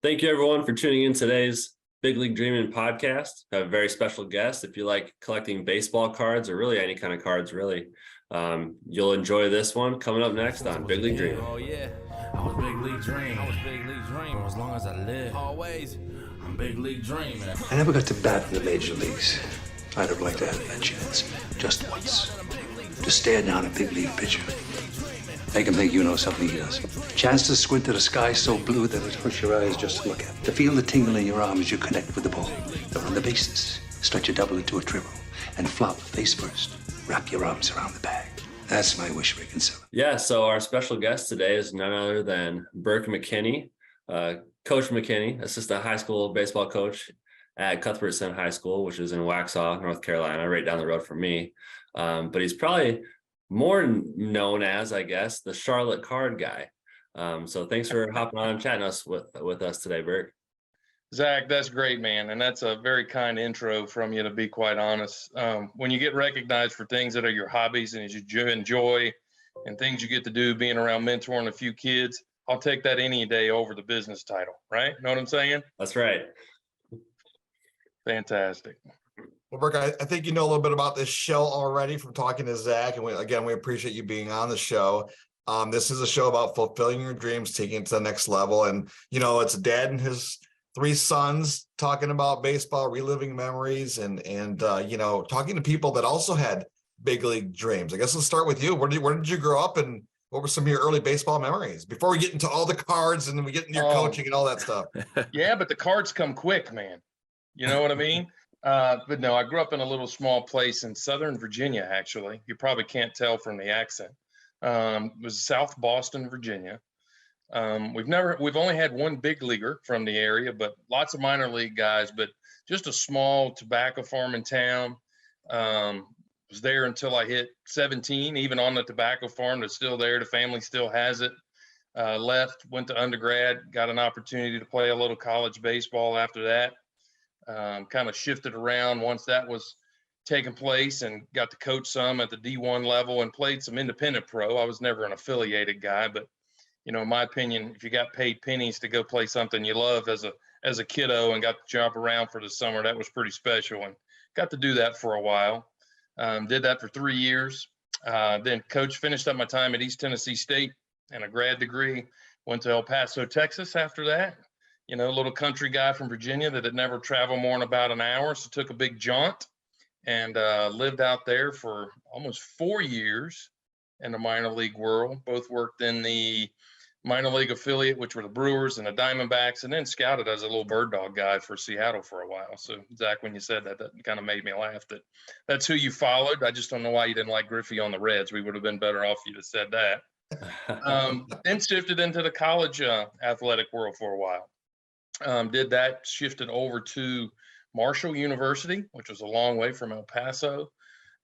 Thank you, everyone, for tuning in today's Big League Dreaming podcast. I have a very special guest. If you like collecting baseball cards or really any kind of cards, you'll enjoy this one coming up next on Big League Dreaming. Oh yeah, I was Big League Dreaming. I was Big League Dreaming. As long as I live, always, I'm Big League Dreaming. I never got to bat in the major leagues. I'd have liked to have that chance, just once. To stare down a big league pitcher. Make him think you know something he doesn't. Chance to squint at a sky so blue that it hurts your eyes just to look at. To feel the tingle in your arm as you connect with the ball. To run the bases, stretch a double into a triple, and flop face first. Wrap your arms around the bag. That's my wish, Rick and Silla. Yeah, so our special guest today is none other than Burke McKinney. Coach McKinney, assistant high school baseball coach at Cuthbert Center High School, which is in Waxhaw, North Carolina, right down the road from me. But he's probably more known as, I guess, the Charlotte card guy. So thanks for hopping on and chatting with us today, Burke. Zach, that's great, man. And that's a very kind intro from you, to be quite honest. When you get recognized for things that are your hobbies and you enjoy and things you get to do, being around mentoring a few kids, I'll take that any day over the business title, right? Know what I'm saying? That's right. Fantastic. Well, Burke, I think you know a little bit about this show already from talking to Zach. And we appreciate you being on the show. This is a show about fulfilling your dreams, taking it to the next level. And, you know, it's a dad and his 3 sons talking about baseball, reliving memories, and talking to people that also had big league dreams. I guess let's start with you. Where did you grow up, and what were some of your early baseball memories before we get into all the cards and then we get into your coaching and all that stuff? Yeah, but the cards come quick, man. You know what I mean? But no, I grew up in a little small place in Southern Virginia, actually. You probably can't tell from the accent. It was South Boston, Virginia. We've only had one big leaguer from the area, but lots of minor league guys, but just a small tobacco farm in town. Was there until I hit 17, even on the tobacco farm that's still there. The family still has it. Left, went to undergrad, got an opportunity to play a little college baseball after that. Kind of shifted around once that was taking place and got to coach some at the D1 level and played some independent pro. I was never an affiliated guy, but you know, in my opinion, if you got paid pennies to go play something you love as a kiddo and got to jump around for the summer, that was pretty special, and got to do that for a while. Did that for 3 years. Then finished up my time at East Tennessee State and a grad degree. Went to El Paso, Texas after that. You know, a little country guy from Virginia that had never traveled more than about an hour. So took a big jaunt and lived out there for almost 4 years in the minor league world. Both worked in the minor league affiliate, which were the Brewers and the Diamondbacks, and then scouted as a little bird dog guy for Seattle for a while. So Zach, when you said that, that kind of made me laugh that that's who you followed. I just don't know why you didn't like Griffey on the Reds. We would have been better off if you'd have said that. Then shifted into the college athletic world for a while. Did that, shifted over to Marshall University, which was a long way from El Paso.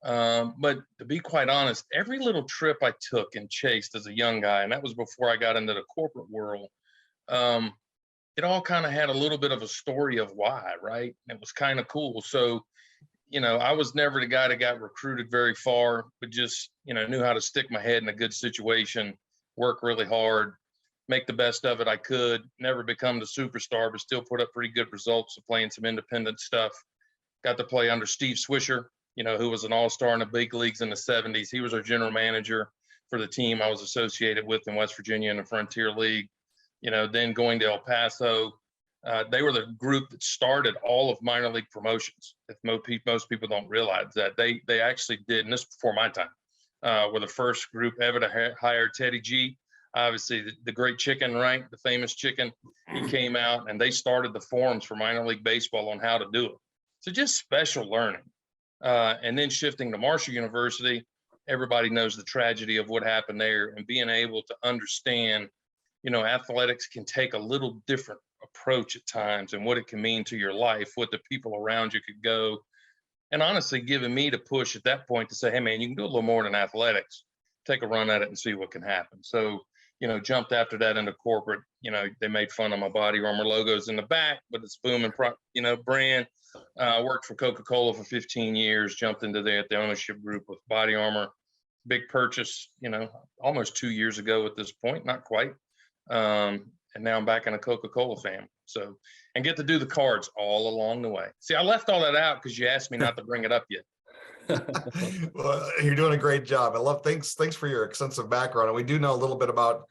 But to be quite honest, every little trip I took and chased as a young guy, and that was before I got into the corporate world, it all kind of had a little bit of a story of why, right? It was kind of cool. So, you know, I was never the guy that got recruited very far, but just, you know, knew how to stick my head in a good situation, work really hard, make the best of it I could, never become the superstar, but still put up pretty good results of playing some independent stuff. Got to play under Steve Swisher, you know, who was an all-star in the big leagues in the 70s. He was our general manager for the team I was associated with in West Virginia in the Frontier League. You know, then going to El Paso, they were the group that started all of minor league promotions. If most people don't realize that, they actually did, and this before my time, were the first group ever to hire Teddy G. Obviously, the great chicken, right? The famous chicken. He came out and they started the forums for minor league baseball on how to do it. So just special learning. And then shifting to Marshall University, everybody knows the tragedy of what happened there, and being able to understand, you know, athletics can take a little different approach at times and what it can mean to your life, what the people around you could go. And honestly, giving me the push at that point to say, hey, man, you can do a little more than athletics. Take a run at it and see what can happen. So, you know, jumped after that into corporate. You know, they made fun of my Body Armor logos in the back, but it's booming, brand. Worked for Coca-Cola for 15 years, jumped into the ownership group with Body Armor. Big purchase, you know, almost 2 years ago at this point, not quite. And now I'm back in a Coca-Cola family. So, and get to do the cards all along the way. See, I left all that out because you asked me not to bring it up yet. Well, you're doing a great job. I love thanks for your extensive background. And we do know a little bit about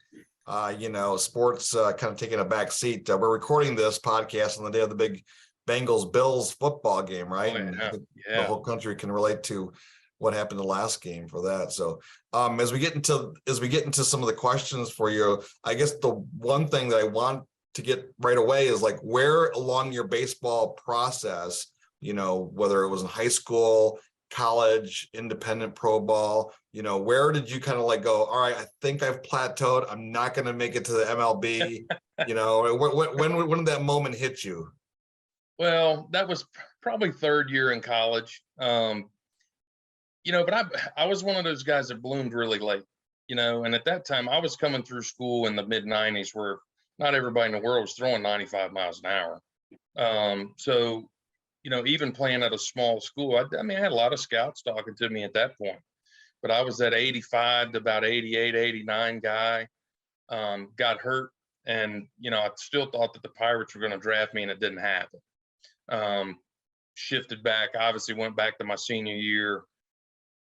sports kind of taking a back seat. We're recording this podcast on the day of the big Bengals Bills football game, right? Oh, And I think yeah. the whole country can relate to what happened the last game for that. So as we get into some of the questions for you, I guess the one thing that I want to get right away is like where along your baseball process, whether it was in high school, college, independent pro ball, where did you kind of like go, all right, I think I've plateaued, I'm not going to make it to the MLB? When did that moment hit you? Well, that was probably third year in college. But I was one of those guys that bloomed really late, and at that time I was coming through school in the mid 90s where not everybody in the world was throwing 95 miles an hour. So even playing at a small school, I had a lot of scouts talking to me at that point, but I was that 85 to about 88, 89 guy, got hurt. And, I still thought that the Pirates were going to draft me and it didn't happen. Shifted back, obviously went back to my senior year,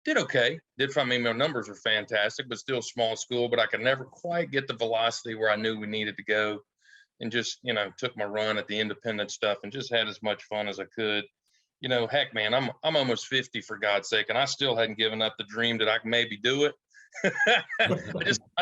did okay. My numbers were fantastic, but still small school, but I could never quite get the velocity where I knew we needed to go. And just, took my run at the independent stuff and just had as much fun as I could. Heck, man, I'm almost 50 for God's sake, and I still hadn't given up the dream that I can maybe do it. I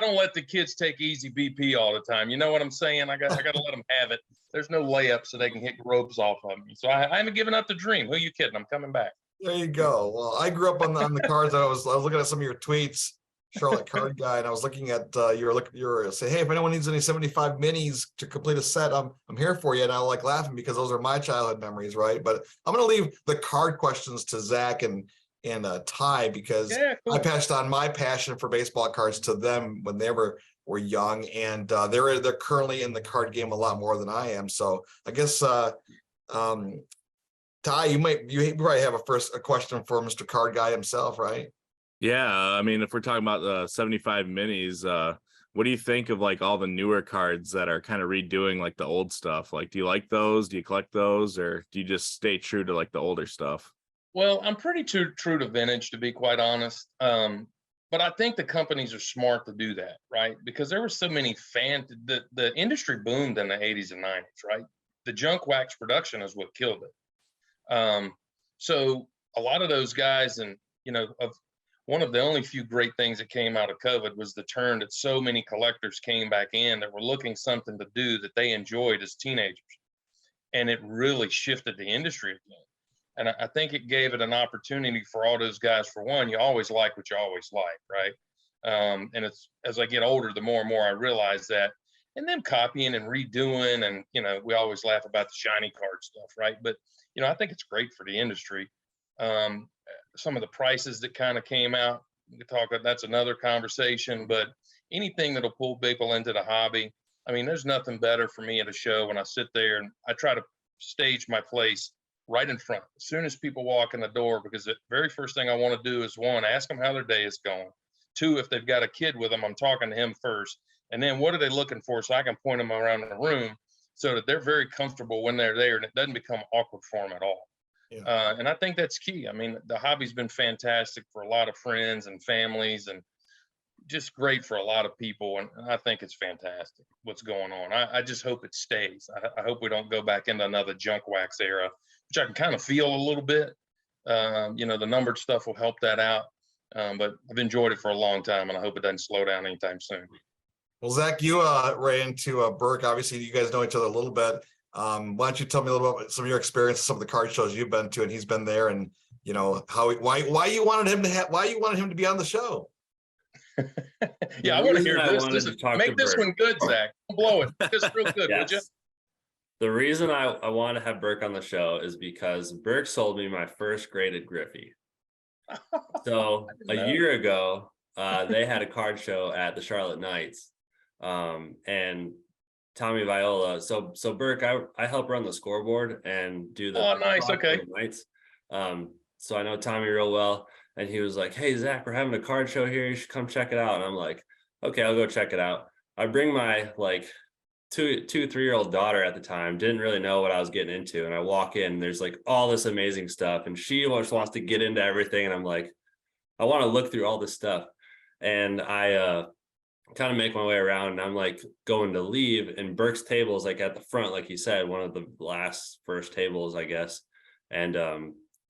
don't let the kids take easy BP all the time. You know what I'm saying? I got to let them have it. There's no layup so they can hit ropes off of me. So I haven't given up the dream. Who are you kidding? I'm coming back. There you go. Well, I grew up on the cards. I was looking at some of your tweets, Charlotte Card Guy, and I was looking at you were saying, hey, if anyone needs any 75 minis to complete a set, I'm here for you. And I like laughing because those are my childhood memories, right? But I'm going to leave the card questions to Zach and Ty because cool. I passed on my passion for baseball cards to them when they were young, and they're currently in the card game a lot more than I am. So I guess Ty, you probably have a question for Mr. Card Guy himself, right? Yeah, if we're talking about the 75 minis, what do you think of like all the newer cards that are kind of redoing like the old stuff? Like, do you like those? Do you collect those, or do you just stay true to like the older stuff? Well, I'm pretty true to vintage, to be quite honest. But I think the companies are smart to do that, right? Because there were so many the industry boomed in the 80s and 90s, right? The junk wax production is what killed it. So a lot of those guys, and one of the only few great things that came out of COVID was the turn that so many collectors came back in that were looking something to do that they enjoyed as teenagers. And it really shifted the industry again. And I think it gave it an opportunity for all those guys. For one, you always like what you always like, right? And it's as I get older, the more and more I realize that. And then copying and redoing, and we always laugh about the shiny card stuff, right? But I think it's great for the industry. Some of the prices that kind of came out, we could talk about, that's another conversation. But anything that'll pull people into the hobby, there's nothing better for me at a show when I sit there and I try to stage my place right in front as soon as people walk in the door, because the very first thing I want to do is, one, ask them how their day is going. Two, if they've got a kid with them, I'm talking to him first. And then what are they looking for, so I can point them around the room so that they're very comfortable when they're there and it doesn't become awkward for them at all. Yeah. And I think that's key. The hobby's been fantastic for a lot of friends and families, and just great for a lot of people. And I think it's fantastic what's going on. I just hope it stays. I hope we don't go back into another junk wax era, which I can kind of feel a little bit. The numbered stuff will help that out. But I've enjoyed it for a long time, and I hope it doesn't slow down anytime soon. Well, Zach, you ran into Burke. Obviously, you guys know each other a little bit. Why don't you tell me a little about some of your experience, some of the card shows you've been to, and he's been there, and why you wanted him to be on the show? Yeah, I want to hear this. Make this one good, Zach. Don't blow it. Just real good, Yes. would you? The reason I want to have Burke on the show is because Burke sold me my first graded Griffey. So a year ago, they had a card show at the Charlotte Knights, and Tommy Viola. So Burke, I help run the scoreboard and do the nice, okay. Knights. So I know Tommy real well, and he was like, "Hey Zach, we're having a card show here. You should come check it out." And I'm like, "Okay, I'll go check it out." I bring my two, 3-year-old daughter at the time, didn't really know what I was getting into. And I walk in, and there's like all this amazing stuff, and she just wants to get into everything. And I'm like, I want to look through all this stuff. And I kind of make my way around, and I'm like going to leave, and Burke's table is like at the front, like he said, one of the first tables, I guess. And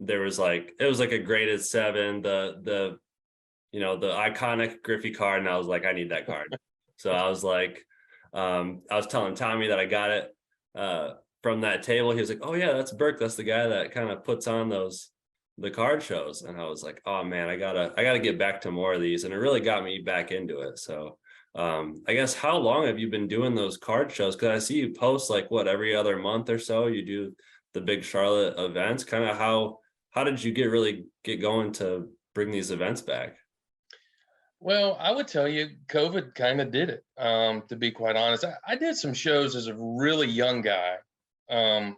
there was like, it was like a graded 7, the iconic Griffey card, and I was like, I need that card. So I was like, I was telling Tommy that I got it from that table. He was like, oh yeah, that's Burke, that's the guy that kind of puts on the card shows. And I was like, oh man, I gotta get back to more of these. And it really got me back into it. So I guess, how long have you been doing those card shows? Because I see you post like every other month or so you do the big Charlotte events. Kind of how did you get going to bring these events back? Well, I would tell you, COVID kind of did it. To be quite honest, I did some shows as a really young guy, and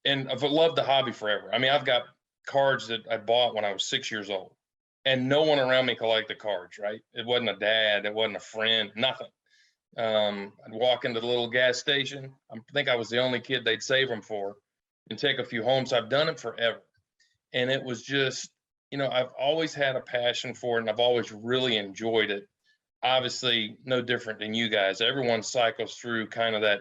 I've loved the hobby forever. I mean, I've got cards that I bought when I was 6 years old, and no one around me collected cards. Right? It wasn't a dad, it wasn't a friend, nothing. I'd walk into the little gas station. I think I was the only kid they'd save them for, and take a few home. So I've done it forever, and it was just, I've always had a passion for it, and I've always really enjoyed it. Obviously, no different than you guys. Everyone cycles through kind of that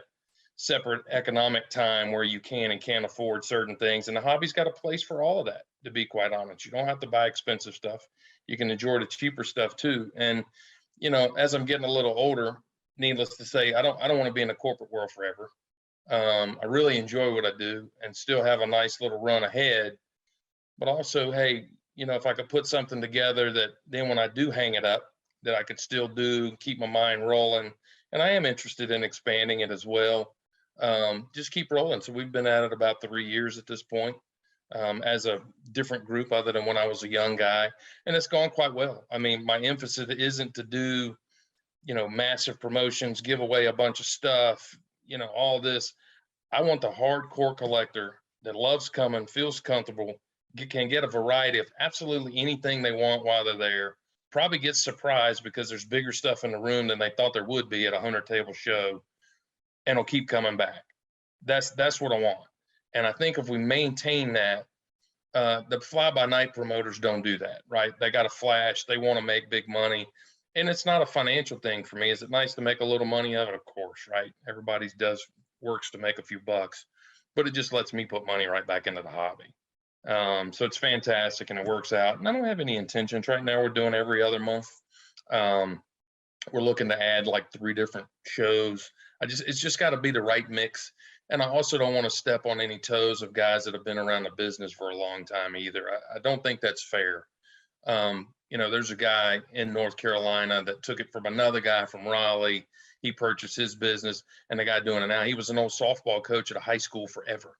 separate economic time where you can and can't afford certain things. And the hobby's got a place for all of that, to be quite honest. You don't have to buy expensive stuff. You can enjoy the cheaper stuff too. And, as I'm getting a little older, needless to say, I don't want to be in the corporate world forever. I really enjoy what I do and still have a nice little run ahead. But also, hey, if I could put something together that then when I do hang it up, that I could still do, keep my mind rolling. And I am interested in expanding it as well. Just keep rolling. So we've been at it about 3 years at this point, as a different group other than when I was a young guy. And it's gone quite well. I mean, my emphasis isn't to do, massive promotions, give away a bunch of stuff, all this. I want the hardcore collector that loves coming, feels comfortable, can get a variety of absolutely anything they want while they're there, probably gets surprised because there's bigger stuff in the room than they thought there would be at a 100-table show, and will keep coming back. That's what I want. And I think if we maintain that, the fly-by-night promoters don't do that, right? They got a flash. They want to make big money. And it's not a financial thing for me. Is it nice to make a little money of it? Of course, right? Everybody works to make a few bucks, but it just lets me put money right back into the hobby. So it's fantastic, and it works out. And I don't have any intentions right now. We're doing every other month. We're looking to add like 3 different shows. It's just got to be the right mix. And I also don't want to step on any toes of guys that have been around the business for a long time either. I don't think that's fair. There's a guy in North Carolina that took it from another guy from Raleigh. He purchased his business, and the guy doing it now, he was an old softball coach at a high school forever,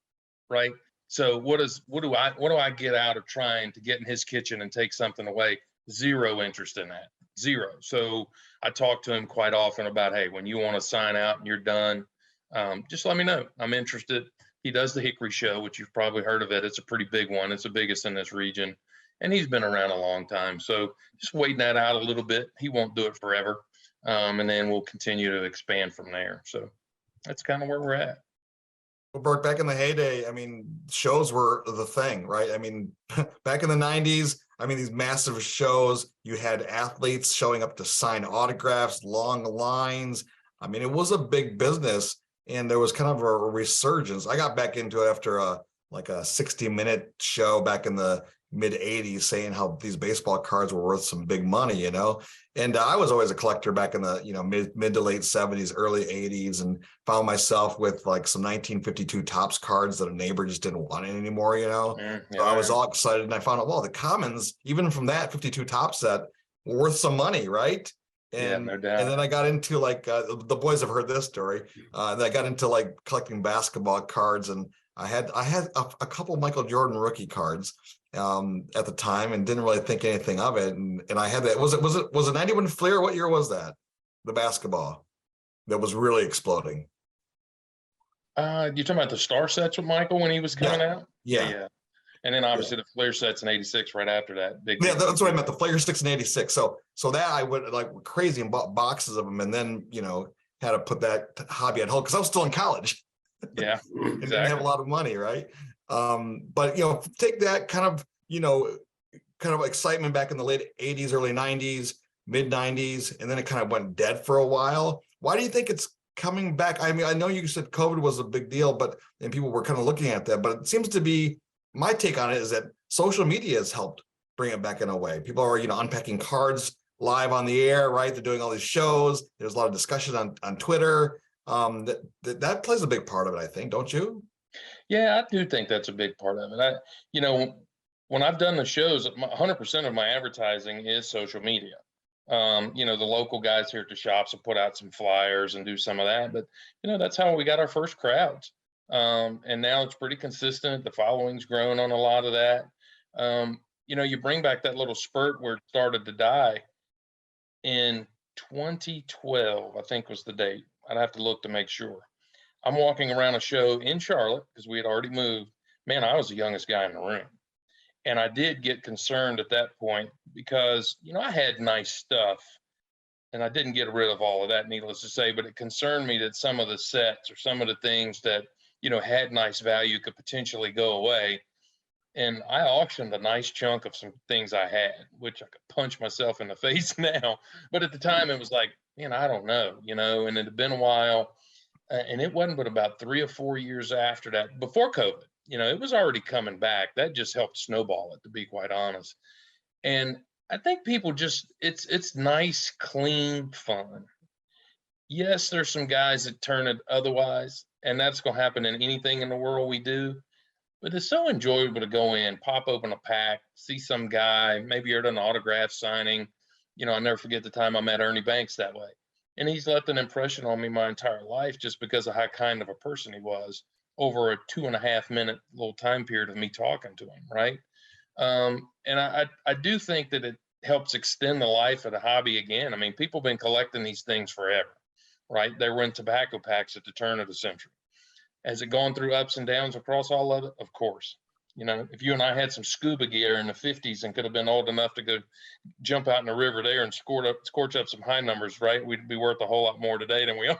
right? So what do I get out of trying to get in his kitchen and take something away? Zero interest in that. Zero. So I talk to him quite often about, hey, when you want to sign out and you're done, just let me know. I'm interested. He does the Hickory Show, which you've probably heard of it. It's a pretty big one. It's the biggest in this region, and he's been around a long time. So just waiting that out a little bit. He won't do it forever. And then we'll continue to expand from there. So that's kind of where we're at. Well, Burke, back in the heyday, I mean, shows were the thing, right? I mean, back in the 90s, I mean, these massive shows, you had athletes showing up to sign autographs, long lines. I mean, it was a big business, and there was kind of a resurgence. I got back into it after a 60-minute show back in the mid 80s saying how these baseball cards were worth some big money, and I was always a collector back in the mid to late 70s, early 80s, and found myself with like some 1952 Topps cards that a neighbor just didn't want anymore. So I was all excited, and I found out, well, the commons, even from that 52 Topps set, were worth some money, right? And, no doubt. And then I got into the boys have heard this story. Then I got into like collecting basketball cards, and I had a couple Michael Jordan rookie cards at the time, and didn't really think anything of it. And I had that. Was it 91 Fleer? What year was that? The basketball that was really exploding. You talking about the star sets with Michael when he was coming out? Yeah. And then obviously the Fleer sets in '86 right after that. Yeah, that's what I meant. The Fleer sticks in '86. So that I went like crazy and bought boxes of them, and then had to put that hobby on hold because I was still in college. Yeah, And didn't exactly. have a lot of money, right? But you know, take that kind of, you know, kind of excitement back in the late 80s, early 90s, mid 90s, and then it kind of went dead for a while. Why do you think it's coming back? I mean, I know you said COVID was a big deal, and people were kind of looking at that, but it seems to be, my take on it is that social media has helped bring it back in a way. People are, you know, unpacking cards live on the air, right? They're doing all these shows. There's a lot of discussion on Twitter. That plays a big part of it, I think, don't you? Yeah, I do think that's a big part of it. You know, when I've done the shows, 100% of my advertising is social media. You know, the local guys here at the shops will put out some flyers and do some of that, but you know, that's how we got our first crowds. And now it's pretty consistent. The following's grown on a lot of that. You know, you bring back that little spurt where it started to die in 2012, I think was the date. I'd have to look to make sure. I'm walking around a show in Charlotte because we had already moved. Man, I was the youngest guy in the room. And I did get concerned at that point because, you know, I had nice stuff and I didn't get rid of all of that, needless to say, but it concerned me that some of the sets or some of the things that, you know, had nice value could potentially go away. And I auctioned a nice chunk of some things I had, which I could punch myself in the face now. But at the time it was like, man, I don't know, you know, and it had been a while. And it wasn't but about 3 or 4 years after that, before COVID, you know, it was already coming back. That just helped snowball it, to be quite honest. And I think people just, it's nice, clean fun. Yes, there's some guys that turn it otherwise, and that's going to happen in anything in the world we do. But it's so enjoyable to go in, pop open a pack, see some guy, maybe you're at an autograph signing. You know, I'll never forget the time I met Ernie Banks that way. And he's left an impression on me my entire life just because of how kind of a person he was over a 2.5 minute little time period of me talking to him, right? And I do think that it helps extend the life of the hobby again. I mean, people have been collecting these things forever, right? They were in tobacco packs at the turn of the century. Has it gone through ups and downs across all of it? Of course. You know, if you and I had some scuba gear in the 50s and could have been old enough to go jump out in the river there and scorch up some high numbers, right? We'd be worth a whole lot more today than we are.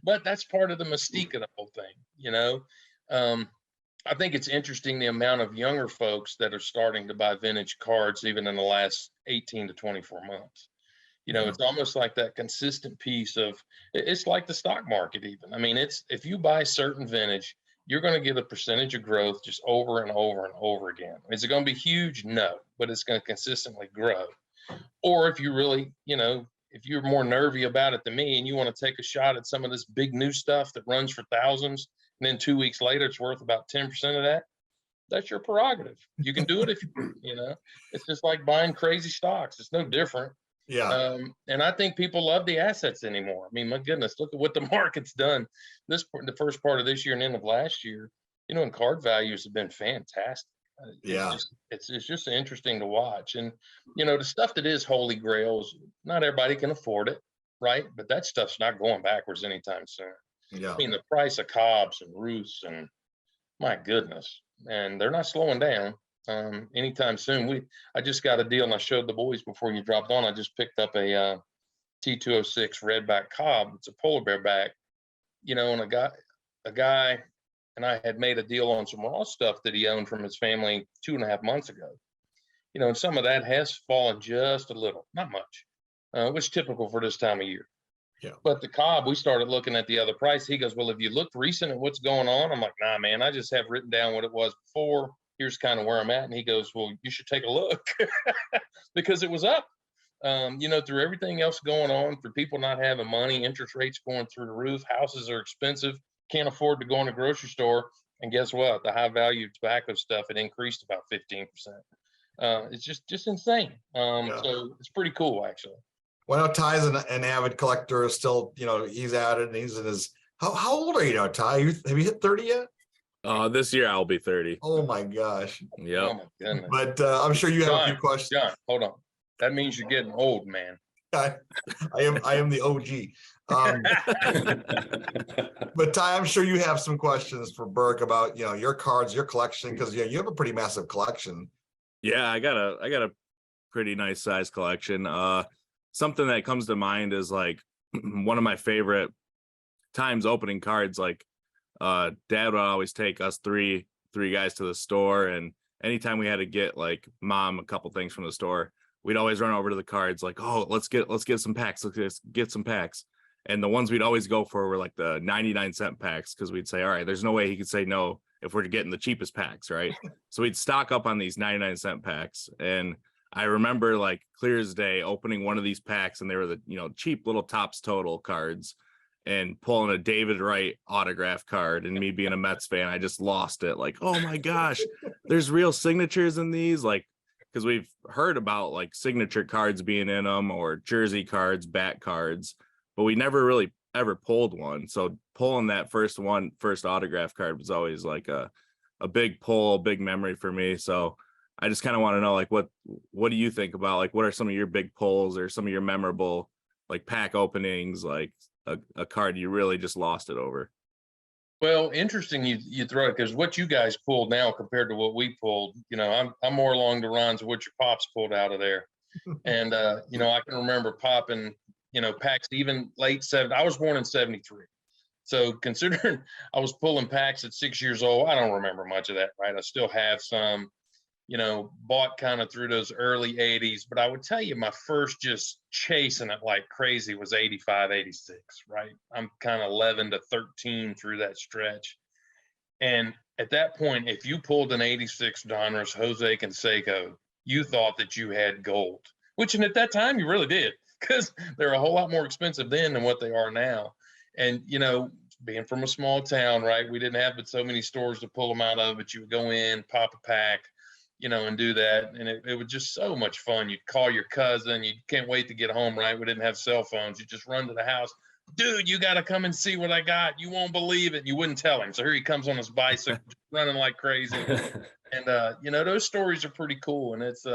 But that's part of the mystique of the whole thing, you know? I think it's interesting the amount of younger folks that are starting to buy vintage cards even in the last 18 to 24 months. You know, it's almost like that consistent piece of, it's like the stock market even. I mean, it's, if you buy certain vintage, you're going to get a percentage of growth just over and over and over again. Is it going to be huge? No, but it's going to consistently grow. Or if you really, you know, if you're more nervy about it than me and you want to take a shot at some of this big new stuff that runs for thousands, and then 2 weeks later, it's worth about 10% of that, that's your prerogative. You can do it if you know, it's just like buying crazy stocks. It's no different. Yeah. And I think people love the assets anymore. I mean, my goodness, look at what the market's done the first part of this year and end of last year, you know, and card values have been fantastic. Yeah. It's just interesting to watch. And, you know, the stuff that is holy grails, not everybody can afford it, right? But that stuff's not going backwards anytime soon. Yeah. I mean, the price of Cobbs and Ruths and my goodness, and they're not slowing down anytime soon. I just got a deal and I showed the boys before you dropped on. I just picked up a T206 redback Cobb. It's a polar bear back, you know, and a guy and I had made a deal on some raw stuff that he owned from his family 2.5 months ago. You know, and some of that has fallen just a little, not much, which is typical for this time of year. Yeah. But the Cobb, we started looking at the other price. He goes, well, have you looked recent at what's going on? I'm like, nah, man, I just have written down what it was before. Here's kind of where I'm at. And he goes, well, you should take a look because it was up, you know, through everything else going on, for people not having money, interest rates going through the roof, houses are expensive, can't afford to go in a grocery store. And guess what? The high value tobacco stuff, it increased about 15%. It's just insane. So it's pretty cool, actually. Well, I know Ty's an avid collector, still, you know, he's at it and he's in his, how old are you now, Ty? Have you hit 30 yet? This year I'll be 30. Oh my gosh. Yep. Oh my goodness. But I'm sure you have a few questions. John, hold on. That means you're getting old, man. I am the OG. But Ty, I'm sure you have some questions for Burke about, you know, your cards, your collection, because you have a pretty massive collection. Yeah, I got a pretty nice size collection. Something that comes to mind is like one of my favorite times opening cards, like dad would always take us three guys to the store, and anytime we had to get like mom a couple things from the store, we'd always run over to the cards like, oh, let's get some packs, let's get some packs. And the ones we'd always go for were like the 99-cent packs, because we'd say, all right, there's no way he could say no if we're getting the cheapest packs, right? So we'd stock up on these 99-cent packs. And I remember like clear as day opening one of these packs, and they were the, you know, cheap little Topps Total cards, and pulling a David Wright autograph card, and me being a Mets fan, I just lost it. Like, oh my gosh, there's real signatures in these. Like, because we've heard about like signature cards being in them, or jersey cards, bat cards, but we never really ever pulled one. So pulling that first autograph card was always like a big pull, big memory for me. So I just kind of want to know, like, what do you think about, like, what are some of your big pulls or some of your memorable like pack openings, like a card you really just lost it over? Well, interesting you throw it, because what you guys pulled now compared to what we pulled, you know, I'm more along the lines of what your pops pulled out of there. And you know, I can remember popping, you know, packs even late 70s. I was born in 73. So considering I was pulling packs at 6 years old, I don't remember much of that, right? I still have some, you know, bought kind of through those early 80s. But I would tell you my first just chasing it like crazy was 85, 86, right? I'm kind of 11 to 13 through that stretch. And at that point, if you pulled an 86 Donruss Jose Canseco, you thought that you had gold, which, and at that time you really did, because they're a whole lot more expensive then than what they are now. And, you know, being from a small town, right, we didn't have but so many stores to pull them out of, but you would go in, pop a pack, you know, and do that. And it was just so much fun. You'd call your cousin. You can't wait to get home, right? We didn't have cell phones. You just run to the house. Dude, you got to come and see what I got. You won't believe it. You wouldn't tell him. So here he comes on his bicycle, running like crazy. And, you know, those stories are pretty cool. And it's,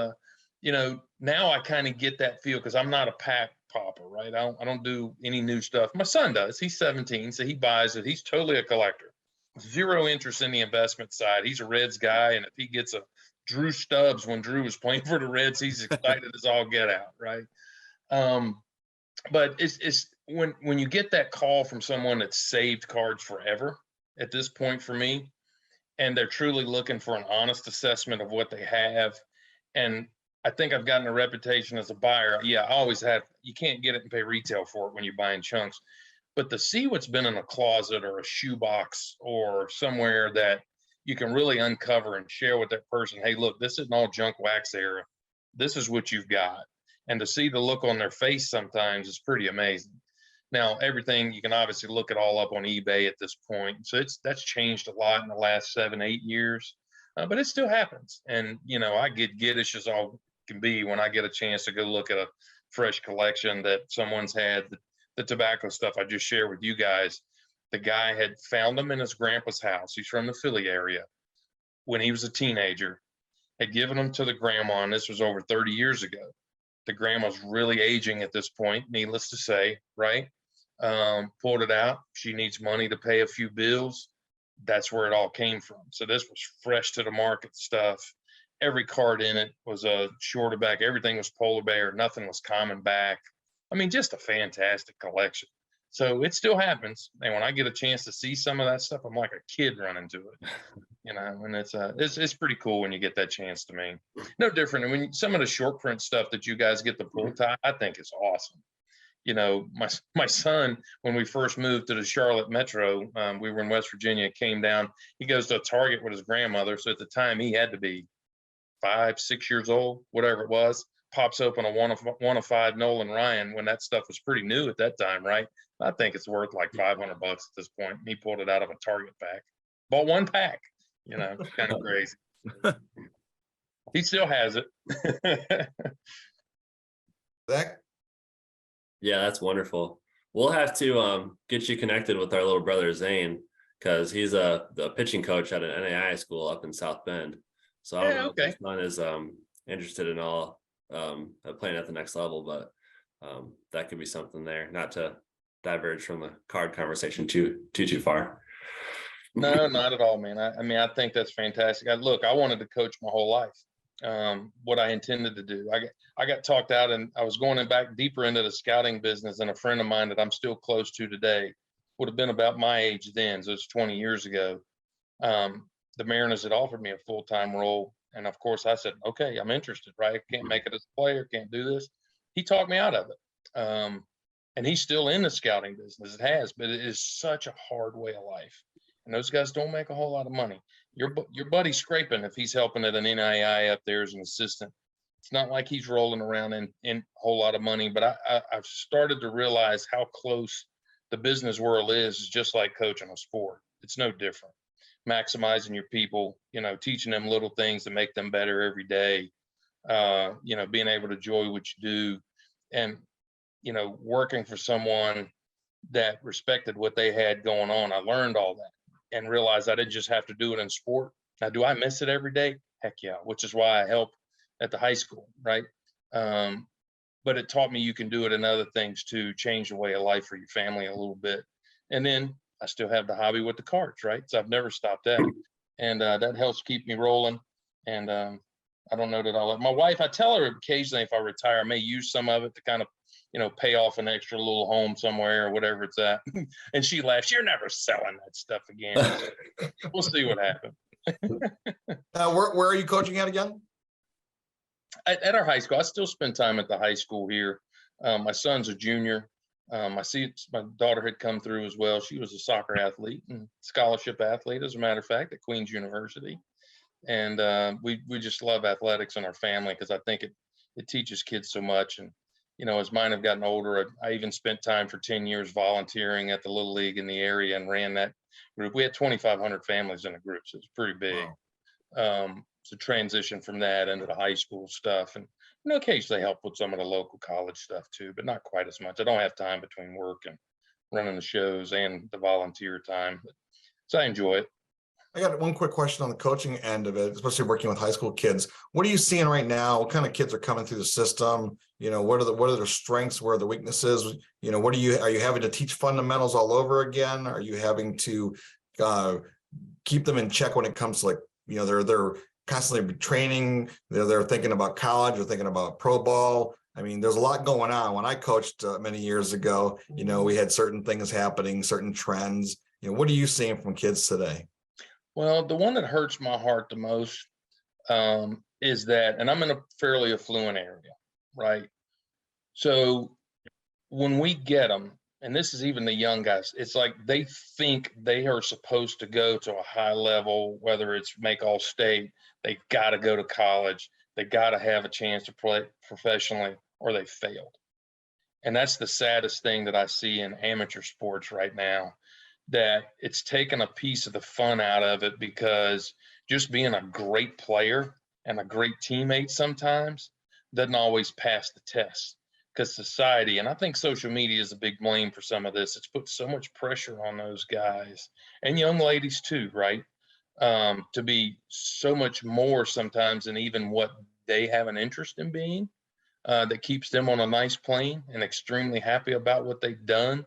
you know, now I kind of get that feel, because I'm not a pack popper, right? I don't do any new stuff. My son does. He's 17, so he buys it. He's totally a collector. Zero interest in the investment side. He's a Reds guy, and if he gets a Drew Stubbs when Drew was playing for the Reds, he's excited as all get out, right? But it's when you get that call from someone that's saved cards forever at this point for me, and they're truly looking for an honest assessment of what they have. And I think I've gotten a reputation as a buyer. Yeah, I always have. You can't get it and pay retail for it when you're buying chunks. But to see what's been in a closet or a shoebox or somewhere that you can really uncover and share with that person, hey, look, this isn't all junk wax era. This is what you've got. And to see the look on their face sometimes is pretty amazing. Now, everything, you can obviously look it all up on eBay at this point. So that's changed a lot in the last 7-8 years. But it still happens. And, you know, I get giddish as all can be when I get a chance to go look at a fresh collection that someone's had. The tobacco stuff I just shared with you guys, the guy had found them in his grandpa's house. He's from the Philly area. When he was a teenager, had given them to the grandma, and this was over 30 years ago. The grandma's really aging at this point, needless to say, right? Pulled it out. She needs money to pay a few bills. That's where it all came from. So this was fresh to the market stuff. Every card in it was a shorter back. Everything was polar bear. Nothing was common back. I mean, just a fantastic collection. So it still happens. And when I get a chance to see some of that stuff, I'm like a kid running to it, you know, and it's pretty cool when you get that chance to me. No different. I mean, some of the short print stuff that you guys get the pull tie, I think is awesome. You know, my son, when we first moved to the Charlotte metro, we were in West Virginia, came down, he goes to a Target with his grandmother. So at the time he had to be 5, 6 years old, whatever it was, pops open a one of 5 Nolan Ryan when that stuff was pretty new at that time, right? I think it's worth like $500 at this point. He pulled it out of a Target pack, bought one pack, you know, kind of crazy. He still has it. Zach? Yeah, that's wonderful. We'll have to get you connected with our little brother Zane, because he's the pitching coach at an NAI school up in South Bend. So I don't know if his son is interested in all playing at the next level, but that could be something there. Not to diverge from the card conversation too far. No, not at all, man. I mean, I think that's fantastic. I wanted to coach my whole life. what I intended to do. I got talked out, and I was going in back deeper into the scouting business, and a friend of mine that I'm still close to today would have been about my age then, so it's 20 years ago. The Mariners had offered me a full-time role, and of course I said, okay, I'm interested, right? I can't make it as a player, can't do this. He talked me out of it. And he's still in the scouting business. It has, but it is such a hard way of life. And those guys don't make a whole lot of money. Your buddy's scraping if he's helping at an NII up there as an assistant. It's not like he's rolling around in a whole lot of money, but I've started to realize how close the business world is just like coaching a sport. It's no different. Maximizing your people, teaching them little things to make them better every day, being able to enjoy what you do, and, working for someone that respected what they had going on. I learned all that and realized I didn't just have to do it in sport. Now, do I miss it every day? Heck yeah, which is why I help at the high school, right? But it taught me you can do it in other things too, change the way of life for your family a little bit. And then I still have the hobby with the cards, right? So I've never stopped that. And that helps keep me rolling. And I don't know that I'll let my wife, I tell her occasionally if I retire, I may use some of it to kind of, pay off an extra little home somewhere or whatever it's at. And she laughs, you're never selling that stuff again. We'll see what happens. Where are you coaching at again? At our high school. I still spend time at the high school here. My son's a junior. I see my daughter had come through as well. She was a soccer athlete and scholarship athlete, as a matter of fact, at Queen's University. And we just love athletics in our family because I think it teaches kids so much. And, as mine have gotten older, I even spent time for 10 years volunteering at the Little League in the area and ran that group. We had 2,500 families in a group, so it's pretty big. Wow. So transition from that into the high school stuff, and occasionally help with some of the local college stuff too, but not quite as much. I don't have time between work and running the shows and the volunteer time, so I enjoy it. I got one quick question on the coaching end of it, especially working with high school kids. What are you seeing right now? What kind of kids are coming through the system? What are their strengths? Where are the weaknesses? Are you having to teach fundamentals all over again? Are you having to keep them in check when it comes to they're constantly training? They're thinking about college, they're thinking about pro ball. I mean, there's a lot going on. When I coached many years ago, we had certain things happening, certain trends. What are you seeing from kids today? Well, the one that hurts my heart the most is that, and I'm in a fairly affluent area, right? So when we get them, and this is even the young guys, it's like they think they are supposed to go to a high level, whether it's make all state, they got to go to college, they got to have a chance to play professionally, or they failed. And that's the saddest thing that I see in amateur sports right now, that it's taken a piece of the fun out of it, because just being a great player and a great teammate sometimes doesn't always pass the test, because society, and I think social media is a big blame for some of this, it's put so much pressure on those guys and young ladies too, right? To be so much more sometimes than even what they have an interest in being, that keeps them on a nice plane and extremely happy about what they've done.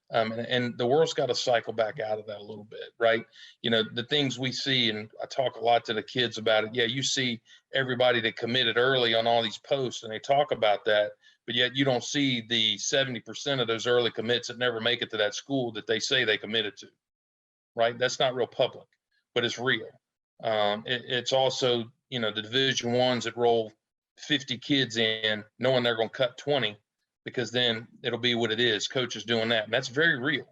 And the world's got to cycle back out of that a little bit, right? The things we see, and I talk a lot to the kids about it. Yeah, you see everybody that committed early on all these posts, and they talk about that, but yet you don't see the 70% of those early commits that never make it to that school that they say they committed to, right? That's not real public, but it's real. It's also, the Division I's that roll 50 kids in, knowing they're going to cut 20, because then it'll be what it is. Coaches doing that. And that's very real.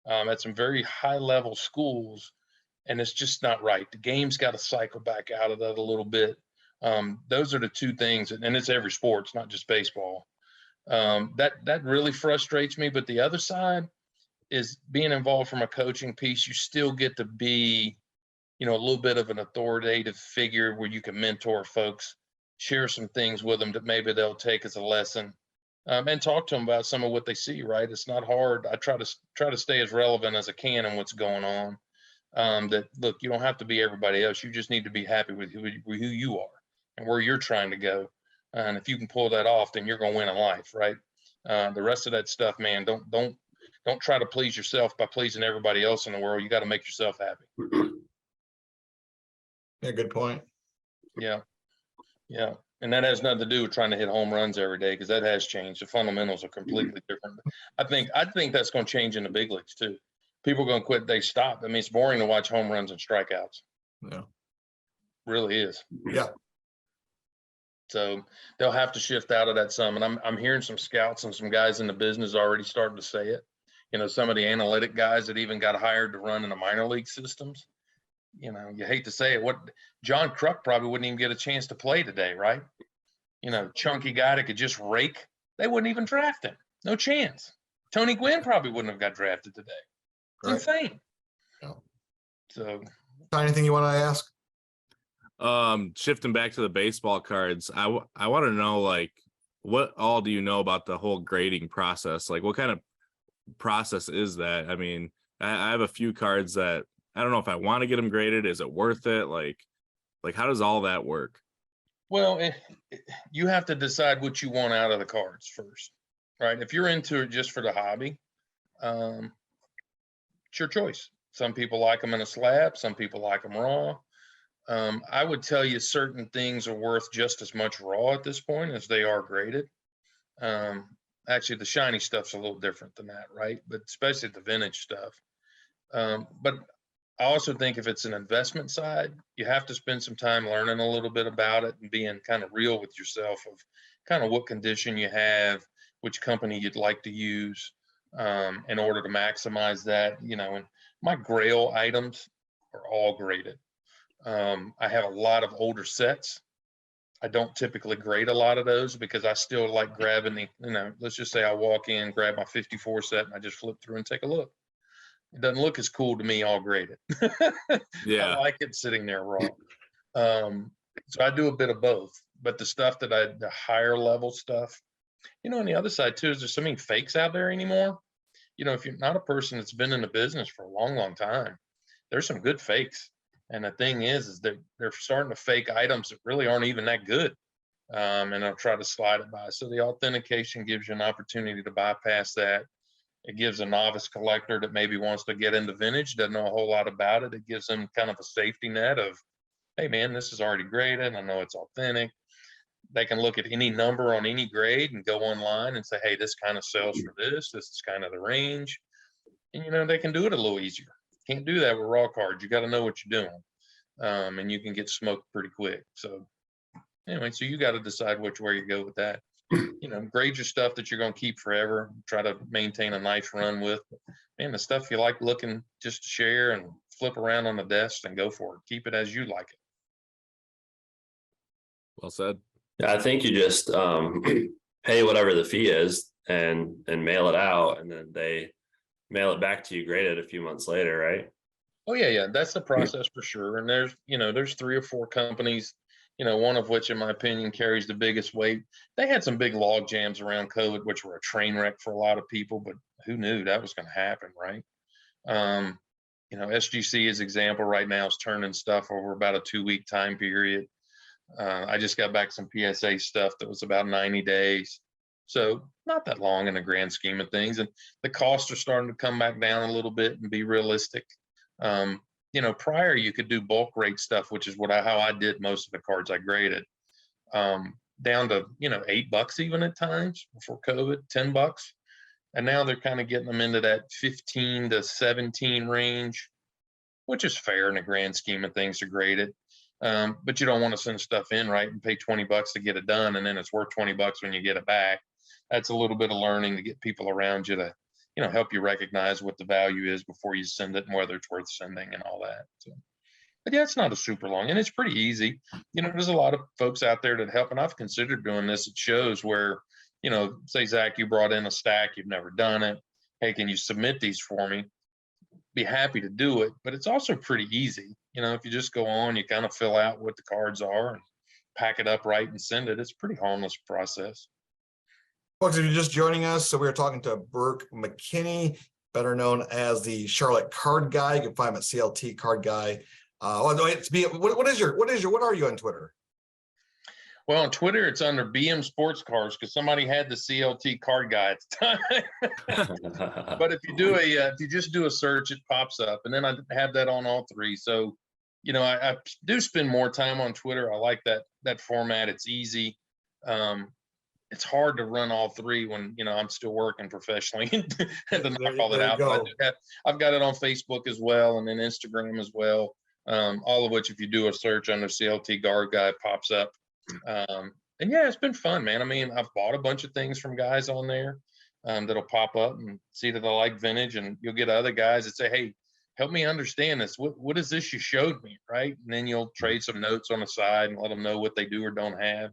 At some very high level schools, and it's just not right. The game's got to cycle back out of that a little bit. Those are the two things, and it's every sport, it's not just baseball. That really frustrates me. But the other side is being involved from a coaching piece. You still get to be, a little bit of an authoritative figure where you can mentor folks, share some things with them that maybe they'll take as a lesson. And talk to them about some of what they see, right? It's not hard. I try to stay as relevant as I can in what's going on. That, look, you don't have to be everybody else. You just need to be happy with who you are and where you're trying to go. And if you can pull that off, then you're going to win in life, right? The rest of that stuff, man, don't try to please yourself by pleasing everybody else in the world. You got to make yourself happy. Yeah, good point. Yeah. Yeah. And that has nothing to do with trying to hit home runs every day, because that has changed. The fundamentals are completely different. I think that's going to change in the big leagues too. People are going to quit. They stop. I mean, it's boring to watch home runs and strikeouts. Yeah. Really is. Yeah. So they'll have to shift out of that some. And I'm hearing some scouts and some guys in the business already starting to say it. You know, some of the analytic guys that even got hired to run in the minor league systems. You know, you hate to say it. What John Kruk probably wouldn't even get a chance to play today, right? You know, chunky guy that could just rake. They wouldn't even draft him. No chance. Tony Gwynn probably wouldn't have got drafted today. It's insane. Yeah. So, Anything you want to ask? Shifting back to the baseball cards, I want to know, like, what all do you know about the whole grading process? Like, what kind of process is that? I mean, I have a few cards that I don't know if I want to get them graded. Is it worth it? Like how does all that work? well, you have to decide what you want out of the cards first, right? If you're into it just for the hobby, it's your choice. Some people like them in a slab. Some people like them raw. I would tell you certain things are worth just as much raw at this point as they are graded. Actually, the shiny stuff's a little different than that, right? But especially the vintage stuff. But I also think if it's an investment side, you have to spend some time learning a little bit about it and being kind of real with yourself of kind of what condition you have, which company you'd like to use in order to maximize that. You know, and my Grail items are all graded. I have a lot of older sets. I don't typically grade a lot of those because I still like grabbing the, you know, let's just say I walk in, grab my 54 set and I just flip through and take a look. It doesn't look as cool to me all graded. Yeah. I like it sitting there raw. So I do a bit of both, but the stuff that the higher level stuff, you know, on the other side too, is there's so many fakes out there anymore. You know, if you're not a person that's been in the business for a long, long time, there's some good fakes. And the thing is they're starting to fake items that really aren't even that good. And they'll try to slide it by. So the authentication gives you an opportunity to bypass that. It gives a novice collector that maybe wants to get into vintage, doesn't know a whole lot about it. It gives them kind of a safety net of, hey man, this is already graded. I know it's authentic. They can look at any number on any grade and go online and say, hey, this kind of sells for this. This is kind of the range. And, you know, they can do it a little easier. Can't do that with raw cards. You got to know what you're doing. And you can get smoked pretty quick. So anyway, so you got to decide which way you go with that. You know, grade your stuff that you're going to keep forever. Try to maintain a nice run with. Man, the stuff you like looking just to share and flip around on the desk and go for it. Keep it as you like it. Well said. Yeah, I think you just pay whatever the fee is and mail it out, and then they mail it back to you graded a few months later, right? Oh yeah, that's the process for sure. And there's 3 or 4 companies, you know, one of which in my opinion carries the biggest weight. They had some big log jams around COVID, which were a train wreck for a lot of people, but who knew that was going to happen, right? You know, SGC as example right now is turning stuff over about a 2-week time period. I just got back some PSA stuff that was about 90 days. So not that long in the grand scheme of things. And the costs are starting to come back down a little bit and be realistic. You know, prior you could do bulk rate stuff, which is how I did most of the cards I graded, down to, you know, $8 even at times before COVID, $10. And now they're kind of getting them into that 15 to 17 range, which is fair in the grand scheme of things to grade it. But you don't want to send stuff in, right, and pay $20 to get it done, and then it's worth $20 when you get it back. That's a little bit of learning to get people around you to, you know, help you recognize what the value is before you send it and whether it's worth sending and all that. So, but yeah, it's not a super long, and it's pretty easy. You know, there's a lot of folks out there that help, and I've considered doing this at shows where, you know, say, Zach, you brought in a stack, you've never done it. Hey, can you submit these for me? Be happy to do it, but it's also pretty easy. You know, if you just go on, you kind of fill out what the cards are and pack it up right and send it. It's a pretty harmless process. Folks, if you're just joining us, so we were talking to Burke McKinney, better known as the Charlotte Card Guy. You can find him at CLT Card Guy. What are you on Twitter? Well, on Twitter, it's under BM Sports Cards because somebody had the CLT Card Guy at the time. But if you just do a search, it pops up, and then I have that on all 3. So I do spend more time on Twitter. I like that format. It's easy. It's hard to run all three when I'm still working professionally and to knock all that out. But I've got it on Facebook as well, and then Instagram as well. All of which, if you do a search under CLT Guard Guy, pops up. And yeah, it's been fun, man. I mean, I've bought a bunch of things from guys on there that'll pop up and see that I like vintage, and you'll get other guys that say, "Hey, help me understand this. What is this you showed me?" Right? And then you'll trade some notes on the side and let them know what they do or don't have.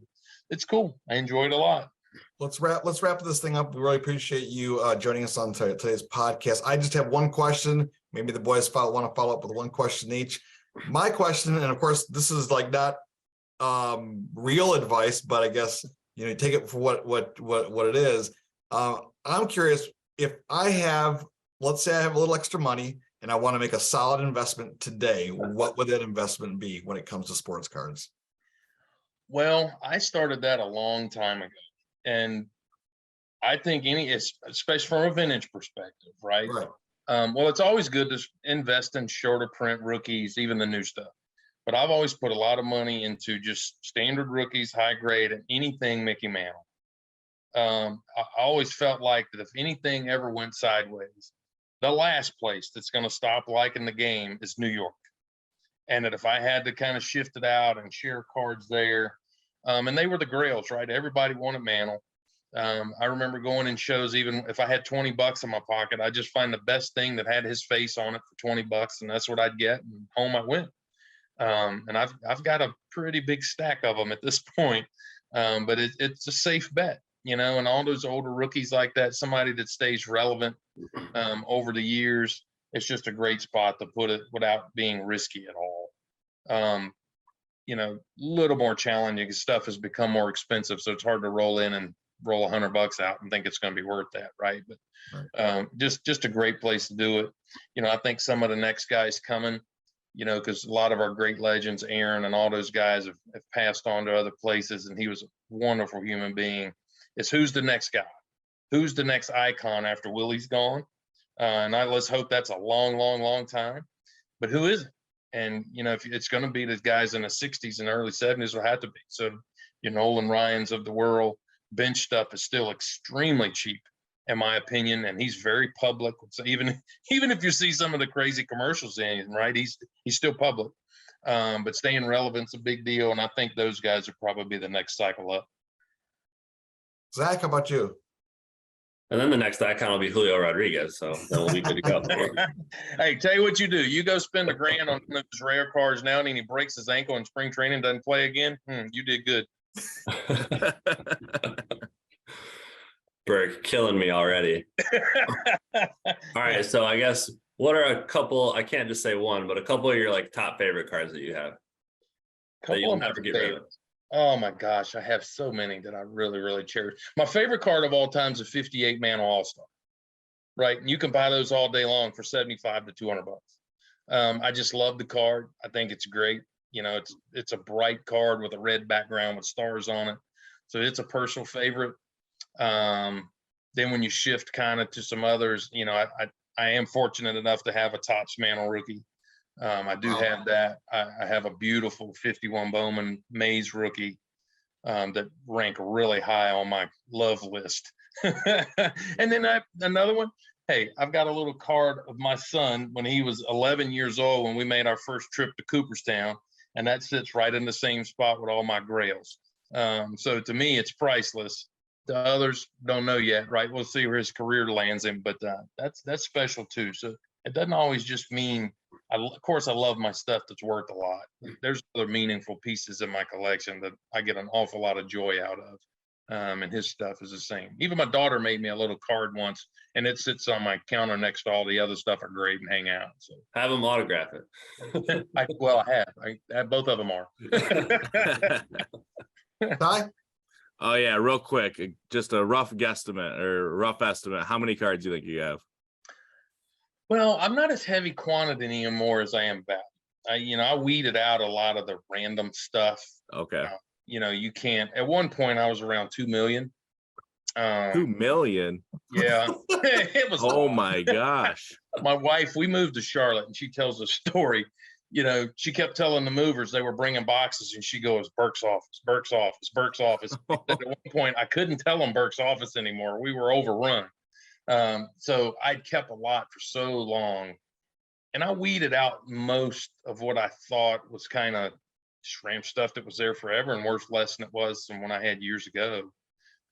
It's cool. I enjoy it a lot. Let's wrap this thing up. We really appreciate you joining us on today's podcast. I just have one question. Maybe the boys want to follow up with one question each. My question, and of course, this is like not real advice, but I guess you take it for what it is. I'm curious, if let's say I have a little extra money and I want to make a solid investment today, what would that investment be when it comes to sports cards? Well, I started that a long time ago, and I think especially from a vintage perspective, right? Right. Well, it's always good to invest in shorter print rookies, even the new stuff. But I've always put a lot of money into just standard rookies, high grade, and anything Mickey Mantle. I always felt like that if anything ever went sideways, the last place that's going to stop liking the game is New York. And that if I had to kind of shift it out and share cards there, and they were the grails, right? Everybody wanted Mantle. I remember going in shows, even if I had $20 in my pocket, I'd just find the best thing that had his face on it for $20, and that's what I'd get, and home I went. And I've got a pretty big stack of them at this point, but it's a safe bet, and all those older rookies like that, somebody that stays relevant over the years, it's just a great spot to put it without being risky at all. Little more challenging. Stuff has become more expensive, so it's hard to roll in and roll $100 out and think it's going to be worth that, right? But just a great place to do it. I think some of the next guys coming, because a lot of our great legends, Aaron and all those guys have passed on to other places, and he was a wonderful human being. It's who's the next guy? Who's the next icon after Willie's gone? And let's hope that's a long, long, long time. But who is it? And, if it's going to be the guys in the 60s and early 70s, will have to be. So, Nolan Ryans of the world, bench stuff is still extremely cheap, in my opinion, and he's very public. So even if you see some of the crazy commercials in him, right, he's still public. But staying relevant's a big deal, and I think those guys will probably be the next cycle up. Zach, how about you? And then the next icon will be Julio Rodriguez, so then we'll be good to go. Hey, tell you what you do. You go spend $1,000 on those rare cards now, and he breaks his ankle in spring training, doesn't play again. You did good. Burke, killing me already. All right, so I guess what are a couple, I can't just say one, but a couple of your top favorite cards that you have that you'll never get rid of? Oh my gosh, I have so many that I really, really cherish. My favorite card of all time is a 58 Mantle All-Star, right? And you can buy those all day long for $75 to $200. I just love the card. I think it's great. It's a bright card with a red background with stars on it. So it's a personal favorite. Then when you shift kind of to some others, I am fortunate enough to have a Topps Mantle rookie. I do have that. I have a beautiful 51 Bowman Mays rookie that rank really high on my love list. And then another one. Hey, I've got a little card of my son when he was 11 years old when we made our first trip to Cooperstown, and that sits right in the same spot with all my grails. So to me, it's priceless. The others don't know yet, right? We'll see where his career lands him, but that's special too. So it doesn't always just mean, of course, I love my stuff that's worth a lot. There's other meaningful pieces in my collection that I get an awful lot of joy out of. And his stuff is the same. Even my daughter made me a little card once, and it sits on my counter next to all the other stuff I grade and hang out. So have him autograph it. I have. Both of them are. Ty? Oh yeah, real quick, just a rough guesstimate or rough estimate. How many cards do you think you have? Well, I'm not as heavy quantity anymore as I am value. I weeded out a lot of the random stuff. Okay. You can't. At one point, I was around 2 million. 2 million. Yeah, it was. Oh my gosh. My wife, we moved to Charlotte, and she tells a story. you know, she kept telling the movers they were bringing boxes, and she goes, Burke's office, Burke's office, Burke's office. At one point, I couldn't tell them Burke's office anymore. We were overrun. So I'd kept a lot for so long, and I weeded out most of what I thought was kind of shrimp stuff that was there forever and worth less than it was from when I had years ago.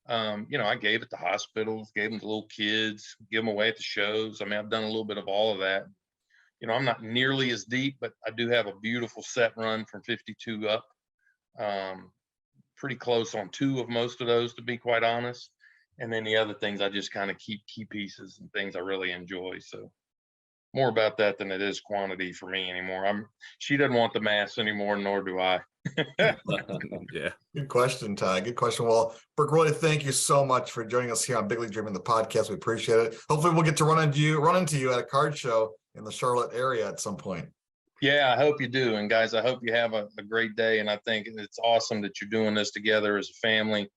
You know, I gave it to hospitals, gave them to little kids, give them away at the shows. I mean, I've done a little bit of all of that. You know, I'm not nearly as deep, but I do have a beautiful set run from 52 up. Pretty close on 2 of most of those, to be quite honest. And then the other things, I just kind of keep key pieces and things I really enjoy. So more about that than it is quantity for me anymore. She doesn't want the mass anymore, nor do I. Yeah. Good question, Ty. Good question. Well, Burke, really thank you so much for joining us here on Big League Dreaming, the podcast. We appreciate it. Hopefully we'll get to run into you at a card show in the Charlotte area at some point. Yeah, I hope you do. And guys, I hope you have a great day. And I think it's awesome that you're doing this together as a family.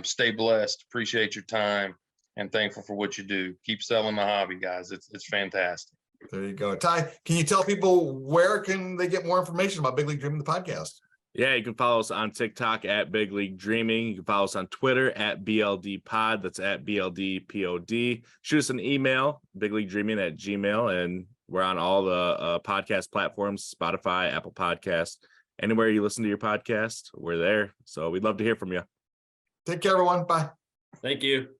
Stay blessed. Appreciate your time and thankful for what you do. Keep selling the hobby, guys. It's fantastic. There you go. Ty, can you tell people where can they get more information about Big League Dreaming, the podcast? Yeah, you can follow us on TikTok at Big League Dreaming. You can follow us on Twitter at BLD Pod. That's at BLD POD. Shoot us an email, bigleaguedreaming@gmail, and we're on all the podcast platforms, Spotify, Apple Podcasts, anywhere you listen to your podcast, we're there. So we'd love to hear from you. Take care, everyone. Bye. Thank you.